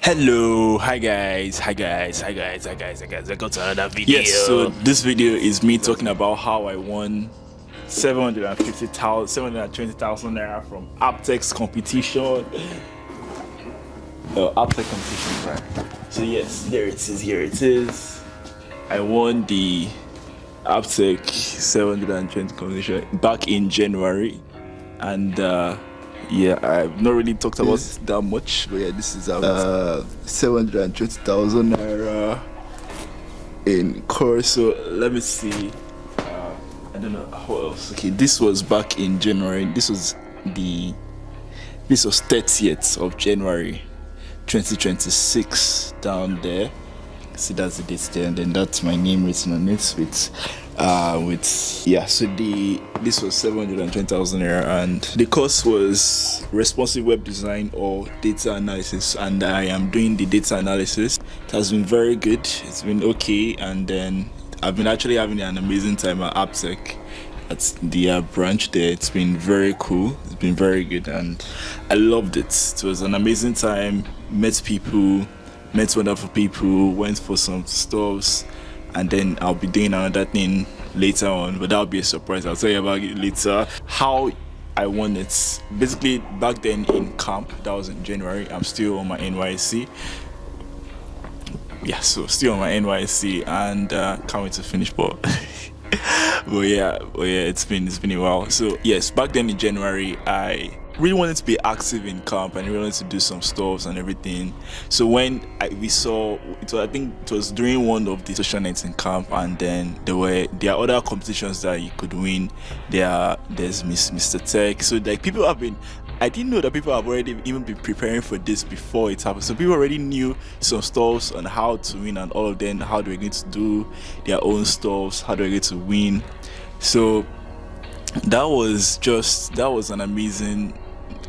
Hello, hi guys. I got another video. Yes, so this video is me talking about how I won 720,000 naira from Aptech's competition. Aptech competition, right? So yes, here it is. I won the Aptech 720 competition back in January, and yeah, I've not really talked about it that much, but yeah, this is 720,000 naira in course. So let me see. I don't know what else. Okay, this was back in January. This was 30th of January 2026 down there. See, that's the date there, and then that's my name written on it with yeah. So this was 720,000 naira, and the course was responsive web design or data analysis, and I am doing the data analysis. It has been very good. It's been okay, and then I've been actually having an amazing time at Aptech at the branch there. It's been very cool. It's been very good, and I loved it. It was an amazing time. Met wonderful people, went for some stuffs, and then I'll be doing another thing later on, but that'll be a surprise. I'll tell you about it later. How I won it. Basically, back then in camp, that was in January, I'm still on my NYC. Yeah, so still on my NYC, and can't wait to finish, but but yeah, it's been a while. So yes, back then in January, I really wanted to be active in camp and really wanted to do some stuff and everything. So when we saw it, I think it was during one of the social nights in camp, and then there are other competitions that you could win. There's Mr. Tech. So like people have been. I didn't know that people have already even been preparing for this before it happened. So people already knew some stuffs on how to win and all of them, how they were going to do their own stuffs, how they were going to win. So that was an amazing.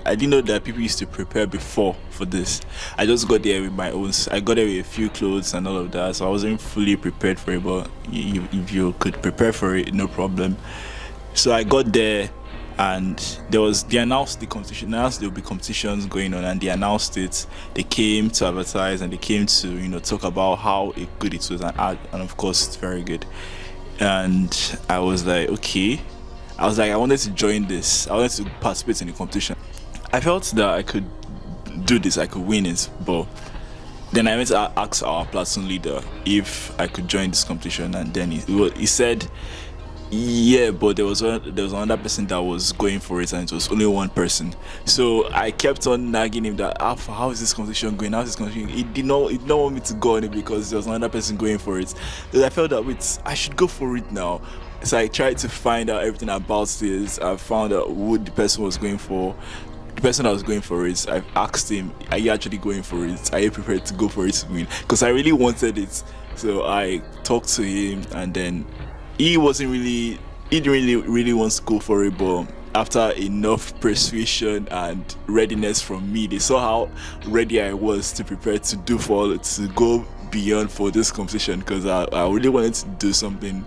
I didn't know that people used to prepare before for this. I just got there with my own. I got there with a few clothes and all of that, so I wasn't fully prepared for it. But if you could prepare for it, no problem. So I got there, and they announced the competition. There will be competitions going on, and they announced it. They came to advertise, and they came to talk about how good it was, and of course it's very good. And I was like, okay. I wanted to join this. I wanted to participate in the competition. I felt that I could do this, I could win it, but then I went to ask our platoon leader if I could join this competition, and then he said, yeah, but there was another person that was going for it, and it was only one person. So I kept on nagging him that how is this competition going? He did not want me to go on it because there was another person going for it. So I felt that I should go for it now. So I tried to find out everything about this. I found out who the person was going for. The person that was going for it, I asked him, are you actually going for it? Are you prepared to go for it to win? Because I really wanted it. So I talked to him, and then he didn't really want to go for it, but after enough persuasion and readiness from me, they saw how ready I was to prepare to go beyond for this competition, because I really wanted to do something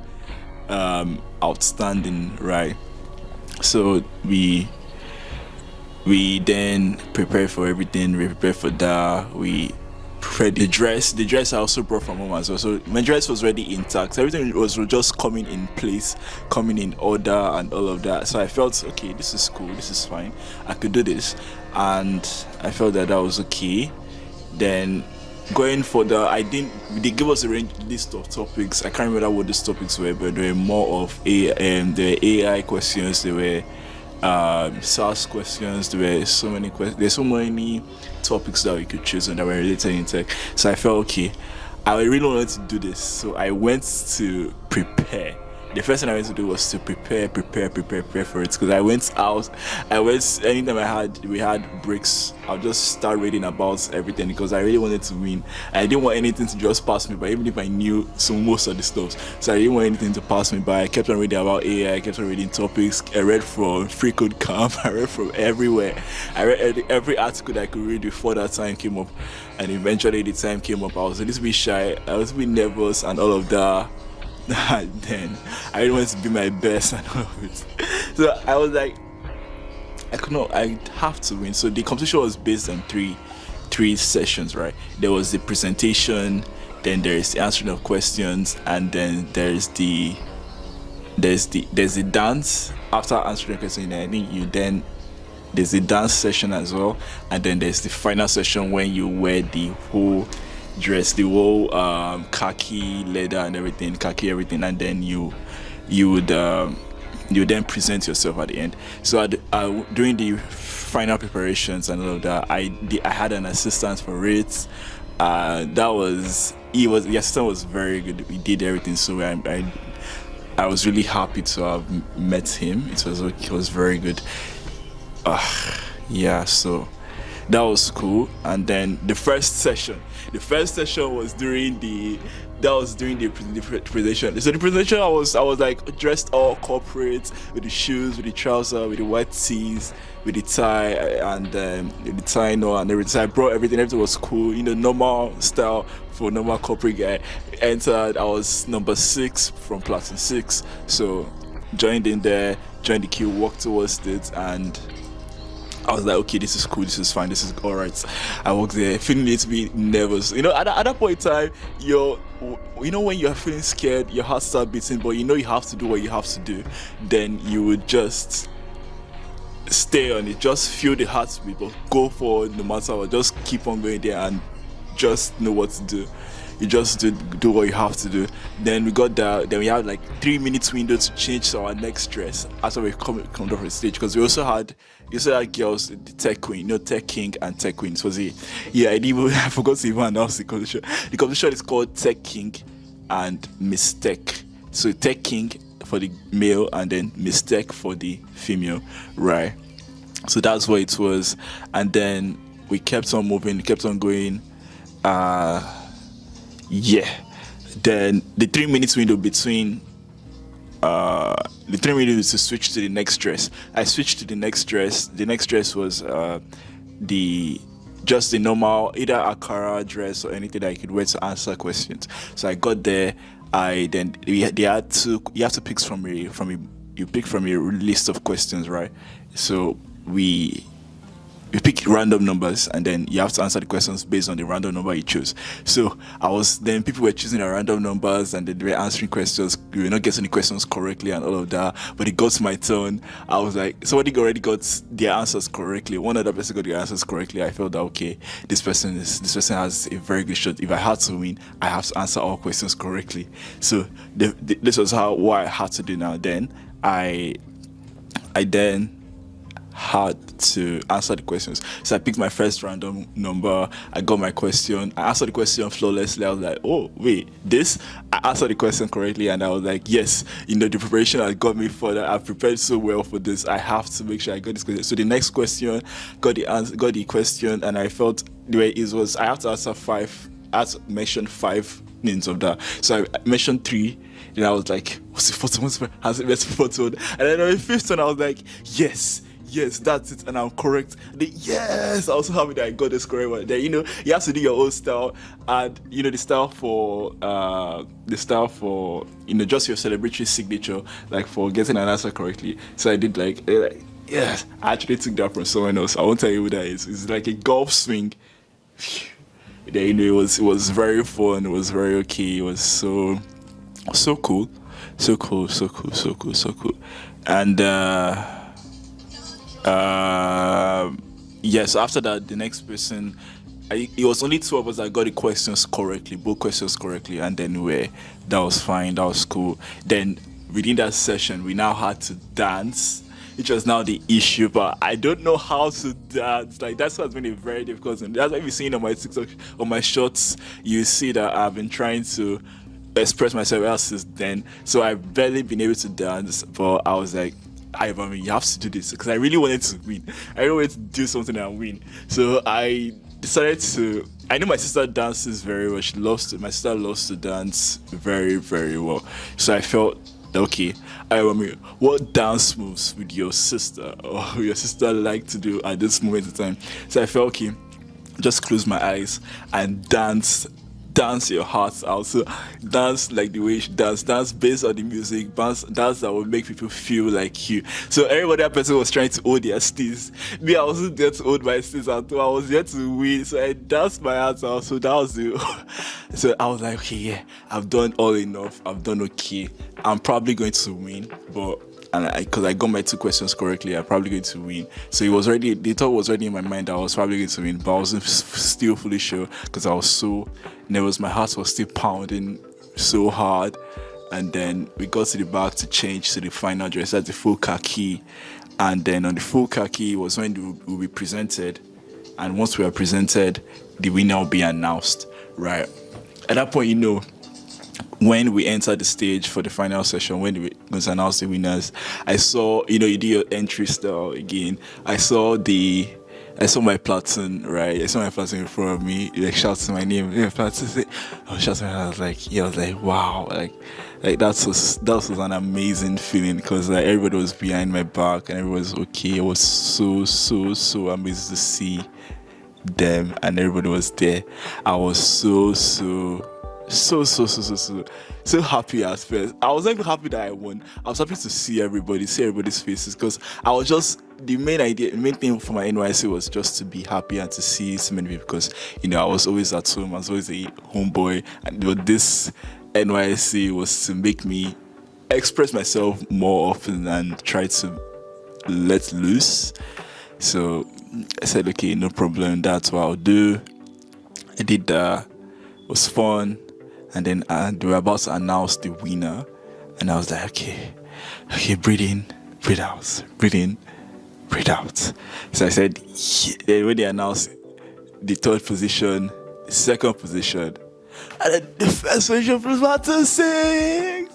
outstanding, right? So we then prepared for everything. We prepared for that. We prepared the dress. The dress I also brought from home as well. So my dress was already intact. Everything was just coming in place, coming in order, and all of that. So I felt, okay, this is cool. This is fine. I could do this, and I felt that was okay. Then going for they gave us a list of topics. I can't remember what these topics were, but they were more of the AI questions. They were SaaS questions. There were so many questions. There's so many topics that we could choose and that were related in tech. So I felt, okay, I really wanted to do this. So I went to prepare. The first thing I went to do was to prepare for it, because I went anytime we had breaks, I'll just start reading about everything, because I really wanted to win. I didn't want anything to just pass me by, even if I knew most of the stuff. So I didn't want anything to pass me by. I kept on reading about AI, I kept on reading topics. I read from Free Code Camp, I read from everywhere. I read every article that I could read before that time came up, and eventually the time came up. I was a little bit shy, I was a bit nervous and all of that. Then I really wanted to be my best and all of it. So I was like, I have to win. So the competition was based on three three sessions, right? There was the presentation, then there's the answering of questions, and then there's the dance after answering the question. I think you then there's a dance session as well, and then there's the final session when you wear the whole dress, the whole khaki leather and everything, khaki everything, and then you would you then present yourself at the end. So during the final preparations and all of that, I had an assistant for it. That was he was the assistant was very good. We did everything, so I was really happy to have met him. It was very good. Yeah, so that was cool. And then the first session was during the presentation. So the presentation, I was like dressed all corporate with the shoes, with the trouser, with the white tees, with the tie, and with the tie no and everything. So I brought everything. Everything was cool, normal style for a normal corporate guy. Entered. I was number 6 from platoon 6. So joined in there, joined the queue, walked towards it, and I was like, okay, this is cool, this is fine, this is all right. I walked there, feeling it to be nervous. At that point in time, when you're feeling scared, your heart starts beating, but you have to do what you have to do. Then you would just stay on it, just feel the heartbeat, but go forward no matter what. Just keep on going there and just know what to do. You just do what you have to do. Then we got that. Then we had like 3 minutes window to change to our next dress after we come off the stage, because we also had girls, the tech queen, tech king and tech queen. So I forgot to even announce the competition. The competition is called Tech King and Miss Tech. So Tech King for the male and then Miss Tech for the female, right? So that's what it was. And then we kept on moving, kept on going. Yeah. Then the 3 minutes window between the 3 minutes to switch to the next dress. I switched to the next dress. The next dress was the normal either Akara dress or anything that I could wear to answer questions. So I got there. You have to pick from a list of questions, right? So we pick random numbers, and then you have to answer the questions based on the random number you choose. So people were choosing the random numbers, and they were answering questions. We were not getting the questions correctly and all of that. But it got to my turn. I was like, somebody already got their answers correctly. One other person got their answers correctly. I felt that okay, this person has a very good shot. If I had to win, I have to answer all questions correctly. So this was what I had to do now. Then I then had to answer the questions. So I picked my first random number. I got my question. I answered the question flawlessly. I was like, oh, wait, this? I answered the question correctly, and I was like, yes, the preparation has got me further. I've prepared so well for this. I have to make sure I got this question. So the next question, got the question, and I felt the way it was, I have to answer 5. I had to mention 5 names of that. So I mentioned 3. Then I was like, what's the fourth one? Has it been fourth one? And then on the 5th one, I was like, yes, that's it, and I'm correct. Yes, I was happy that I got this correct one. Then you have to do your own style, and the style for just your celebratory signature, like for getting an answer correctly. So I did yes, I actually took that from someone else. I won't tell you who that is. It's like a golf swing. Then it was very fun. It was very okay. It was so cool, so cool. And so after that, the next person, it was only 2 of us that got the questions correctly, both questions correctly, and then that was fine, that was cool. Then within that session, we now had to dance, which was now the issue, but I don't know how to dance. Like, that's what's been a very difficult thing. That's what you've seen on my TikTok, on my shorts. You see that I've been trying to express myself else since then, so I've barely been able to dance. But I was like, you have to do this, because I really wanted to win. I really wanted to do something and win. So I decided to. I know my sister dances very well. My sister loves to dance very, very well. So I felt, okay, what dance moves would your sister like to do at this moment in time? So I felt, okay, just close my eyes and dance dance your hearts out. So dance like the way she dance based on the music, dance that would make people feel like you. So everybody that person was trying to hold their steez. Me, I wasn't there to hold my steez at all. I was there to win. So I danced my heart out. So that was the so I was like, okay, yeah, I've done all enough. I've done okay. I'm probably going to win, but because I got my 2 questions correctly, I'm probably going to win. So it was already, the thought was already in my mind that I was probably going to win, but I wasn't still fully sure because I was so nervous. My heart was still pounding so hard. And then we got to the back to change to the final dress, that's the full khaki. And then on the full khaki was when we'll be presented. And once we are presented, the winner will be announced, right? At that point, when we entered the stage for the final session, when we was announced the winners, I saw, you did your entry style again. I saw my platoon, right? I saw my platoon in front of me, like shouting my name. Yeah, platoon. I was shouting. I was like, wow, like that was an amazing feeling because like everybody was behind my back and everybody was okay. It was so amazing to see them and everybody was there. I was so happy at first. I was not even happy that I won. I was happy to see everybody's faces because I was just the main thing for my NYC was just to be happy and to see so many people because I was always at home. I was always a homeboy, but this NYC was to make me express myself more often and try to let loose. So I said, okay, no problem. That's what I'll do. I did that. It was fun. And then they were about to announce the winner. And I was like, okay, breathe in, breathe out, breathe in, breathe out. So I said, yeah. When they announced the 3rd position, the 2nd position, and then the 1st position was about to sing.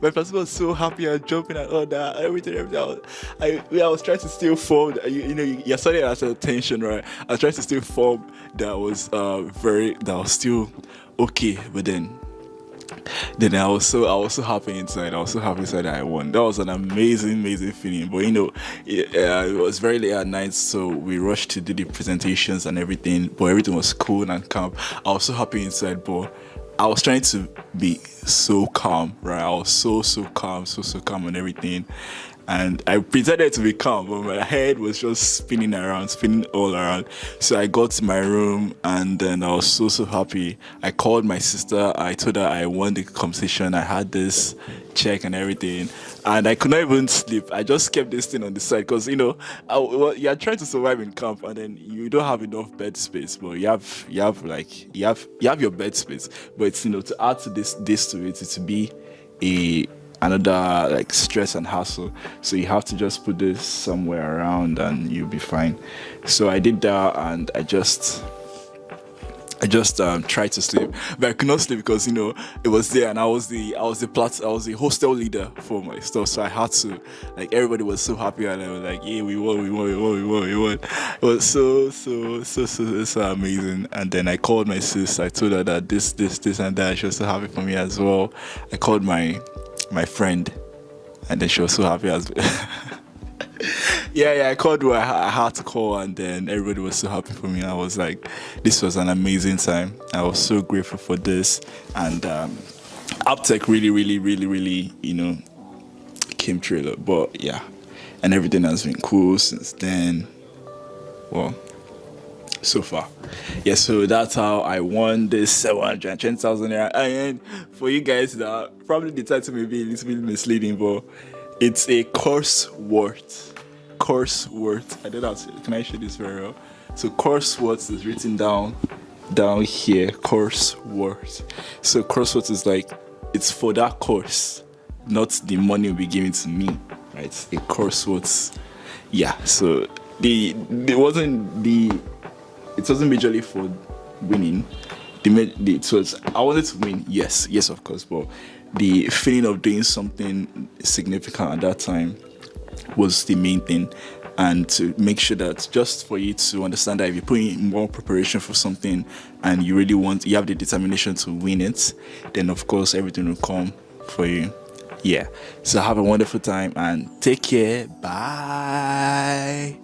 My person was so happy and jumping and all that, everything. I was trying to still form, you're starting at a tension, right? I was trying to still form that was still okay, but then I was so happy inside. I was so happy inside that I won. That was an amazing feeling. But it was very late at night, so we rushed to do the presentations and everything. But everything was cool and calm. I was so happy inside, but I was trying to be so calm, right? I was so calm, so calm and everything. And I pretended to be calm, but my head was just spinning all around. So I got to my room and then I was so happy. I called my sister. I told her I won the competition. I had this check and everything. And I could not even sleep. I just kept this thing on the side because, you're trying to survive in camp and then you don't have enough bed space. But you have your bed space. But it's, to add to this to it, to be another stress and hassle, so you have to just put this somewhere around and you'll be fine. So I did that and I just tried to sleep, but I could not sleep because it was there and I was the hostel leader for my stuff, so I had to everybody was so happy and I was like, yeah, we won. It was so amazing. And then I called my sis. I told her that this and that. She was so happy for me as well. I called my friend and then she was so happy as well. Yeah, I called who I had to call and then everybody was so happy for me. I was like, this was an amazing time. I was so grateful for this. And Aptech really, came trailer. But yeah, and everything has been cool since then. Well, so far. Yeah, so that's how I won this 710,000 naira. And for you guys that probably the title may be a little bit misleading, but it's a course worth. I don't know. Can I show this very well? So course worth is written down here. Course worth. So course worth is it's for that course, not the money will be given to me. Right? It's a course worth. Yeah. So it wasn't majorly for winning. I wanted to win, yes, of course, but the feeling of doing something significant at that time was the main thing. And to make sure that just for you to understand that if you put in more preparation for something and you have the determination to win it, then of course everything will come for you. Yeah. So have a wonderful time and take care. Bye.